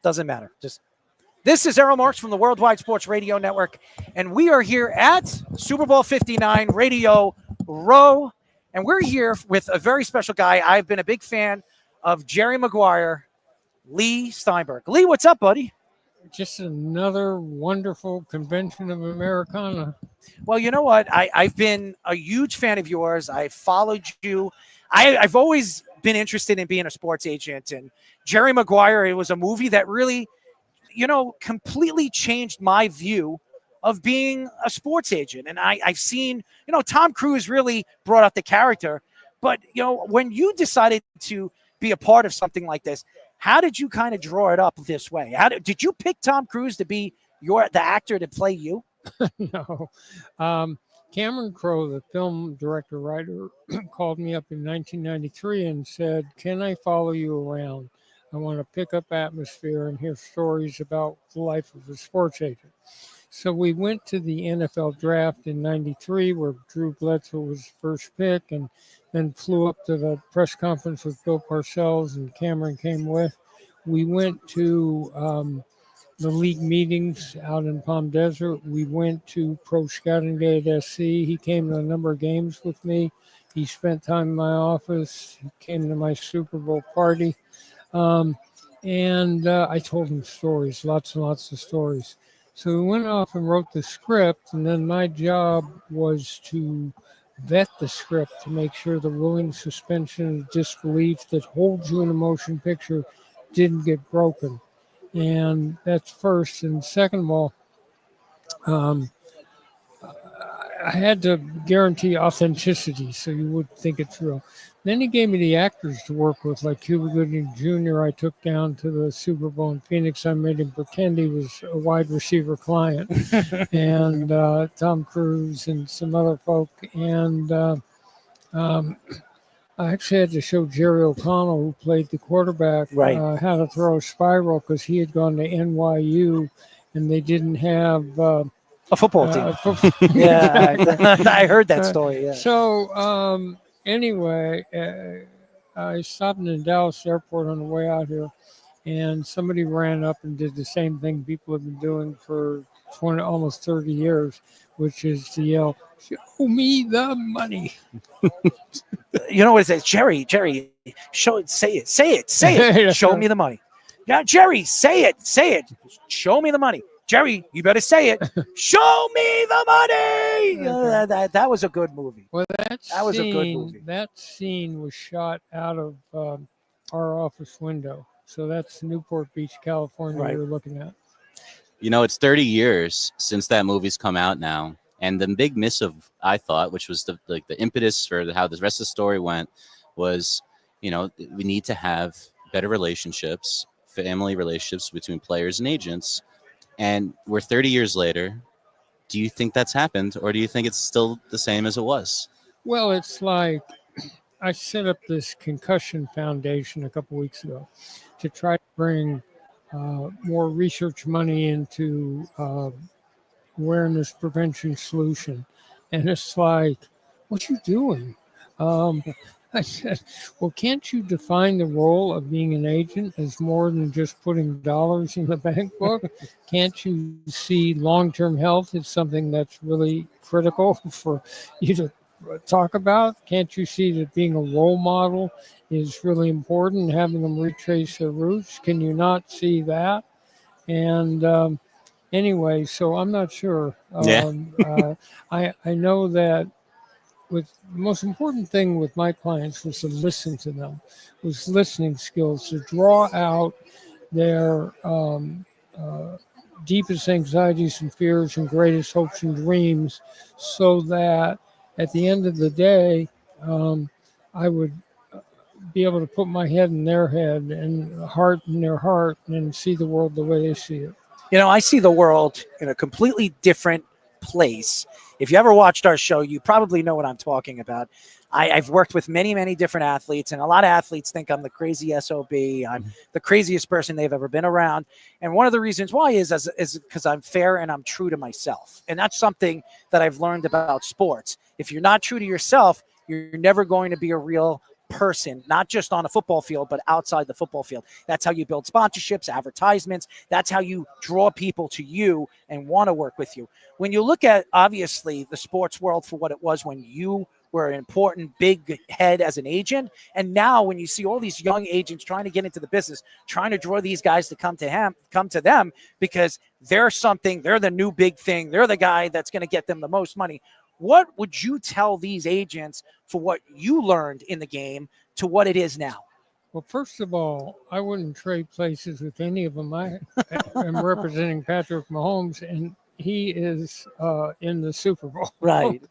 Doesn't matter. This is Errol Marks from the Worldwide Sports Radio Network, and we are here at Super Bowl 59 Radio Row, and we're here with a very special guy. I've been a big fan of Jerry Maguire, Lee Steinberg. Lee, what's up, buddy? Just another wonderful convention of Americana. Well, you know what? I've been a huge fan of yours. I followed you. I've always been interested in being a sports agent, and Jerry Maguire, it was a movie that really, completely changed my view of being a sports agent. And I've seen, Tom Cruise really brought out the character. But, when you decided to be a part of something like this, how did you kind of draw it up this way? Did you pick Tom Cruise to be the actor to play you? No. Cameron Crowe, the film director, writer, called me up in 1993 and said, "Can I follow you around? I want to pick up atmosphere and hear stories about the life of a sports agent." So we went to the NFL draft in 93 where Drew Bledsoe was first pick, and then flew up to the press conference with Bill Parcells, and Cameron came with. We went to the league meetings out in Palm Desert. We went to Pro Scouting Day at SC. He came to a number of games with me. He spent time in my office. He came to my Super Bowl party. And I told him stories, lots and lots of stories. So we went off and wrote the script, and then my job was to vet the script to make sure the willing suspension of disbelief that holds you in a motion picture didn't get broken. And that's first. And second of all, I had to guarantee authenticity so you would think it's real. Then he gave me the actors to work with, like Cuba Gooding Jr. I took down to the Super Bowl in Phoenix. I made him pretend he was a wide receiver client, and Tom Cruise and some other folk. And I actually had to show Jerry O'Connell, who played the quarterback, how to throw a spiral because he had gone to NYU and they didn't have a football team. Yeah, I heard that story. Yeah. So anyway, I stopped in the Dallas airport on the way out here, and somebody ran up and did the same thing people have been doing for almost 30 years, which is to yell, "Show me the money." You know what it says? Jerry, say it. Show me the money. Yeah, Jerry, say it. Show me the money. Jerry, you better say it. Show me the money. That was a good movie. Well, that was a good movie. That scene was shot out of our office window. So that's Newport Beach, California, we were looking at. It's 30 years since that movie's come out now. And the big miss of, I thought, which was the impetus for how the rest of the story went, was, we need to have better relationships, family relationships between players and agents. And we're 30 years later. Do you think that's happened, or do you think it's still the same as it was? Well, it's like I set up this concussion foundation a couple weeks ago to try to bring more research money into awareness prevention solution. And it's like, what you doing? I said, well, can't you define the role of being an agent as more than just putting dollars in the bank book? Can't you see long-term health as something that's really critical for you to talk about? Can't you see that being a role model is really important, having them retrace their roots? Can you not see that? And anyway, so I'm not sure. I know that the most important thing with my clients was to listen to them, was listening skills, to draw out their deepest anxieties and fears and greatest hopes and dreams, so that at the end of the day, I would be able to put my head in their head and heart in their heart and see the world the way they see it. I see the world in a completely different place. If you ever watched our show, you probably know what I'm talking about. I've worked with many, many different athletes, and a lot of athletes think I'm the crazy SOB. I'm the craziest person they've ever been around. And one of the reasons why is because I'm fair and I'm true to myself. And that's something that I've learned about sports. If you're not true to yourself, you're never going to be a real person, not just on a football field, but outside the football field. That's how you build sponsorships, advertisements. That's how you draw people to you and want to work with you. When you look at, obviously, the sports world for what it was when you were an important big head as an agent, and now when you see all these young agents trying to get into the business, trying to draw these guys to come to them because they're the new big thing, they're the guy that's going to get them the most money. What would you tell these agents for what you learned in the game to what it is now? Well, first of all, I wouldn't trade places with any of them. I am representing Patrick Mahomes, and he is in the Super Bowl. Right.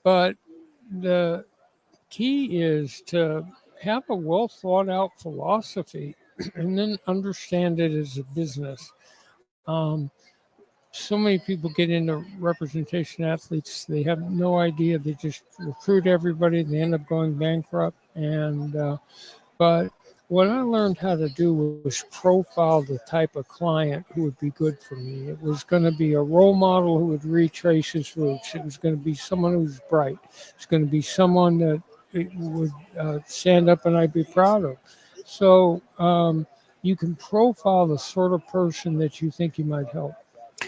But the key is to have a well thought out philosophy and then understand it as a business. So many people get into representation athletes. They have no idea. They just recruit everybody. They end up going bankrupt. But what I learned how to do was profile the type of client who would be good for me. It was going to be a role model who would retrace his roots. It was going to be someone who's bright. It's going to be someone that would stand up and I'd be proud of. So you can profile the sort of person that you think you might help.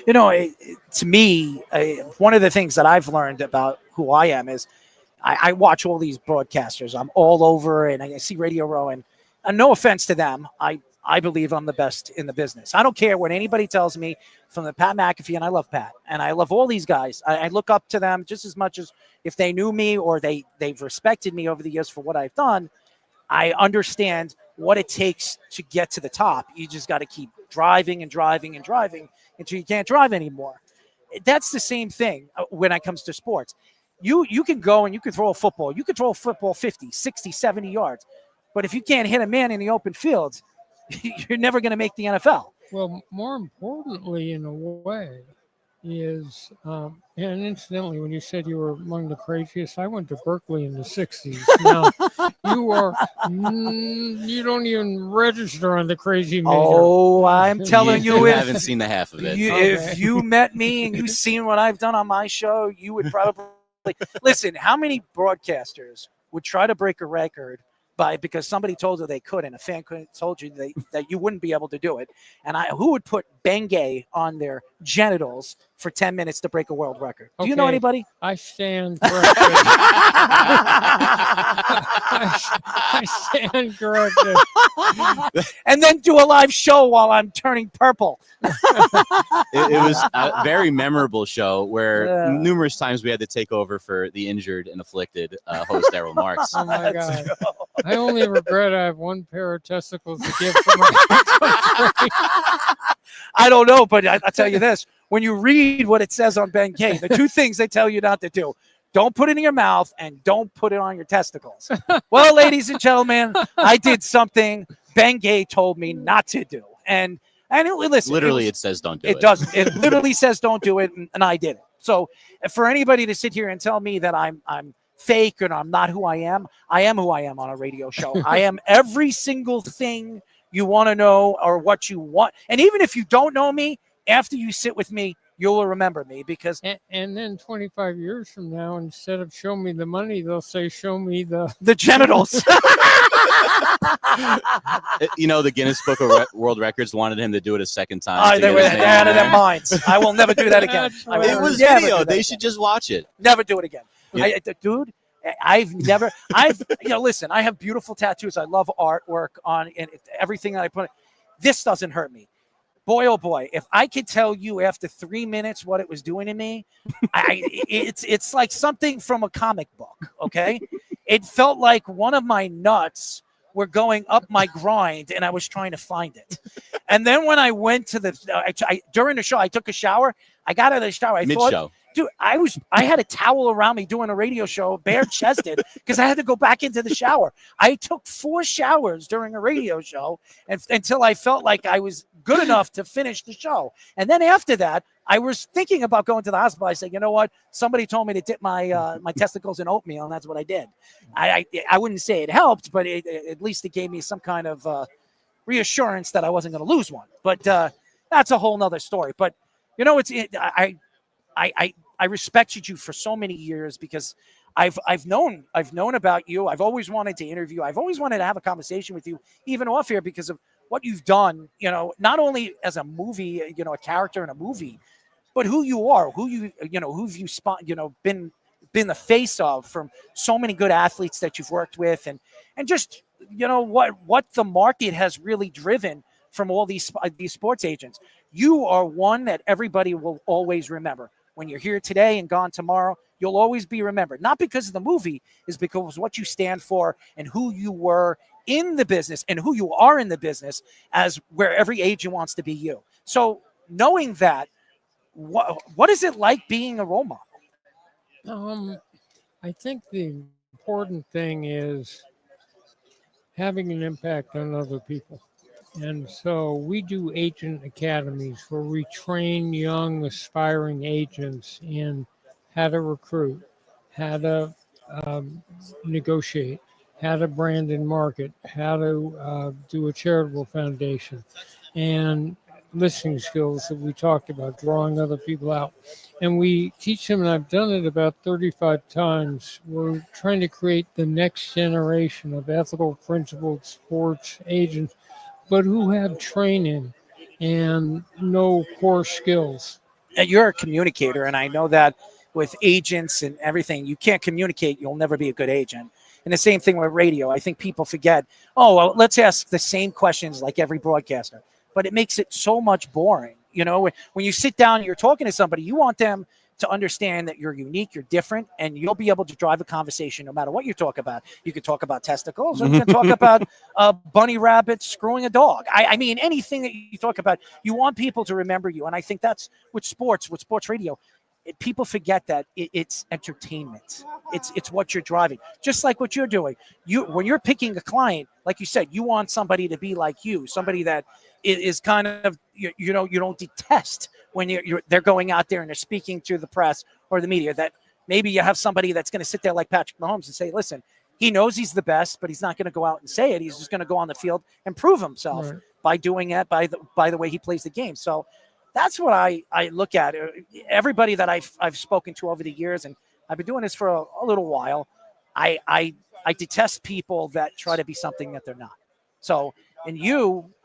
To me, one of the things that I've learned about who I am is I watch all these broadcasters. I'm all over, and I see Radio Row, and no offense to them, I believe I'm the best in the business. I don't care what anybody tells me from the Pat McAfee, and I love Pat, and I love all these guys. I look up to them just as much as if they knew me or they've respected me over the years for what I've done. I understand what it takes to get to the top. You just got to keep driving and driving and driving until you can't drive anymore. That's the same thing when it comes to sports. You can go and you can throw a football. You can throw a football 50, 60, 70 yards. But if you can't hit a man in the open field, you're never going to make the NFL. Well, more importantly, in a way, is, and incidentally, when you said you were among the craziest, I went to Berkeley in the 60s. Now, you don't even register on the crazy meter. Oh, I'm telling you, I haven't seen the half of it. If you met me and you've seen what I've done on my show, you would probably listen. How many broadcasters would try to break a record because somebody told you they could, and a fan told you that you wouldn't be able to do it? And who would put Bengay on their genitals for 10 minutes to break a world record? Do you know anybody? I stand corrected. I stand corrected. And then do a live show while I'm turning purple. It was a very memorable show where numerous times we had to take over for the injured and afflicted host Errol Marks. Oh my God! I only regret I have one pair of testicles to give for my. I don't know, but I'll tell you this: when you read what it says on Bengay, the two things they tell you not to do: don't put it in your mouth and don't put it on your testicles. Well, ladies and gentlemen, I did something Bengay told me not to do, and listen. Literally, it says don't do it. It does. It literally says don't do it, and I did it. So, for anybody to sit here and tell me that I'm fake and I'm not who I am who I am on a radio show. I am every single thing you want to know or what you want. And even if you don't know me, after you sit with me, you'll remember me because. And then 25 years from now, instead of show me the money, they'll say, show me the genitals. The Guinness Book of World Records wanted him to do it a second time. They were out of their minds. I will never do that again. It was video. They should just watch it. Never do it again. Yeah. Dude, listen, I have beautiful tattoos. I love artwork on and everything that I put. This doesn't hurt me. Boy, oh boy, if I could tell you after 3 minutes what it was doing to me, it's like something from a comic book, okay? It felt like one of my nuts were going up my grind and I was trying to find it. And then when I went to during the show, I took a shower. I got out of the shower. Mid-show. Dude, I had a towel around me doing a radio show, bare-chested, because I had to go back into the shower. I took 4 showers during a radio show until I felt like I was good enough to finish the show. And then after that, I was thinking about going to the hospital. I said, you know what? Somebody told me to dip my my testicles in oatmeal, and that's what I did. I wouldn't say it helped, but at least it gave me some kind of reassurance that I wasn't going to lose one. But that's a whole nother story. But, I respected you for so many years because I've known about you. I've always wanted to interview. I've always wanted to have a conversation with you, even off here, because of what you've done. Not only as a movie, a character in a movie, but who you are, who've you been the face of from so many good athletes that you've worked with, and just what the market has really driven from all these sports agents. You are one that everybody will always remember. When you're here today and gone tomorrow, you'll always be remembered. Not because of the movie, is because what you stand for and who you were in the business and who you are in the business, as where every agent wants to be you. So knowing that, what is it like being a role model? I think the important thing is having an impact on other people. And so we do agent academies where we train young aspiring agents in how to recruit, how to negotiate, how to brand and market, how to do a charitable foundation, and listening skills that we talked about, drawing other people out. And we teach them, and I've done it about 35 times. We're trying to create the next generation of ethical, principled sports agents, but who have training and know core skills. And you're a communicator, and I know that with agents and everything, you can't communicate, you'll never be a good agent. And the same thing with radio. I think people forget, oh, well, let's ask the same questions like every broadcaster. But it makes it so much boring. When you sit down and you're talking to somebody, you want them to understand that you're unique, you're different, and you'll be able to drive a conversation no matter what you talk about. You could talk about testicles, or you can talk about a bunny rabbit screwing a dog. I mean, anything that you talk about, you want people to remember you. And I think that's with sports radio. People forget that it's entertainment. It's what you're driving, just like what you're doing. When you're picking a client, like you said, you want somebody to be like you, somebody that is kind of you don't detest when they're going out there and they're speaking to the press or the media. That maybe you have somebody that's going to sit there like Patrick Mahomes and say, listen, he knows he's the best, but he's not going to go out and say it. He's just going to go on the field and prove himself by doing it, by the way he plays the game. So that's what I look at. Everybody that I've spoken to over the years, and I've been doing this for a little while, I detest people that try to be something that they're not. So, and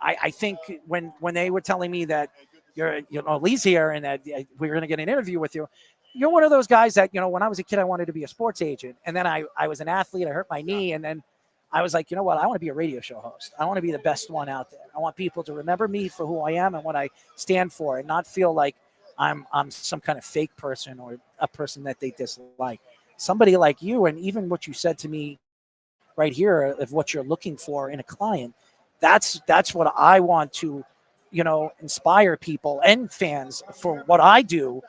I think when they were telling me that Lee's here and that we were going to get an interview with you, you're one of those guys that, when I was a kid, I wanted to be a sports agent. And then I was an athlete. I hurt my knee. And then I was like, you know what? I want to be a radio show host. I want to be the best one out there. I want people to remember me for who I am and what I stand for, and not feel like I'm some kind of fake person or a person that they dislike. Somebody like you, and even what you said to me right here of what you're looking for in a client, that's what I want to, inspire people and fans for what I do,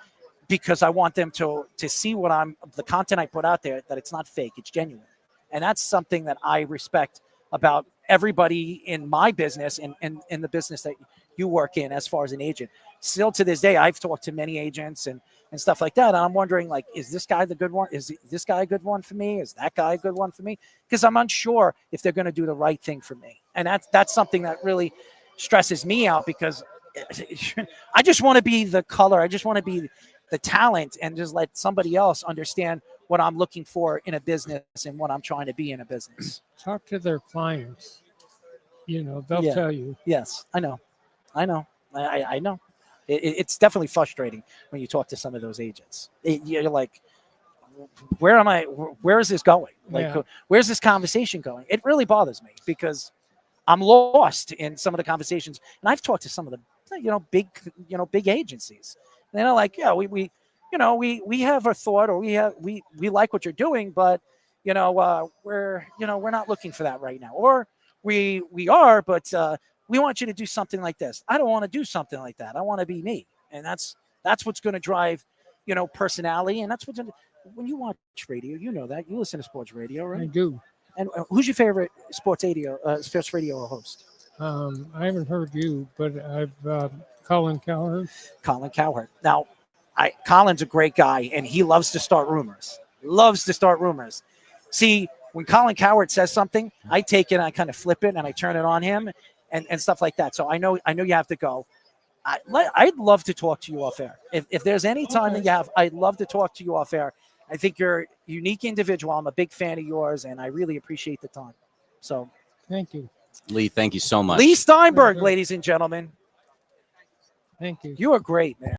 because I want them to see the content I put out there, that it's not fake, it's genuine. And that's something that I respect about everybody in my business and in the business that you work in as far as an agent. Still to this day, I've talked to many agents and stuff like that. And I'm wondering, like, is this guy the good one? Is this guy a good one for me? Is that guy a good one for me? Because I'm unsure if they're going to do the right thing for me. And that's something that really stresses me out, because I just want to be the color. I just want to be the talent, and just let somebody else understand what I'm looking for in a business and what I'm trying to be in a business. Talk to their clients. They'll tell you. Yes, I know. I know. It's definitely frustrating when you talk to some of those agents. You're like, where am I? Where is this going? Like, where's this conversation going? It really bothers me, because I'm lost in some of the conversations. And I've talked to some of the, big agencies. And they're like, yeah, we have a thought, or we like what you're doing, but we're not looking for that right now. Or we are, but we want you to do something like this. I don't want to do something like that. I want to be me. And that's what's going to drive, personality. And that's when you watch radio, that you listen to sports radio, right? I do. And who's your favorite sports radio host? I haven't heard you, but I've Colin Cowherd. Colin Cowherd. Now, Colin's a great guy, and he loves to start rumors. See, when Colin Cowherd says something, I take it and I kind of flip it and I turn it on him and stuff like that. So I know you have to go. I'd love to talk to you off air. If there's any time that you have, I'd love to talk to you off air I think you're a unique individual. I'm a big fan of yours, and I really appreciate the time. So, Thank you. Lee, thank you so much. Lee Steinberg, Sure. ladies and gentlemen, Thank you. you are great, man.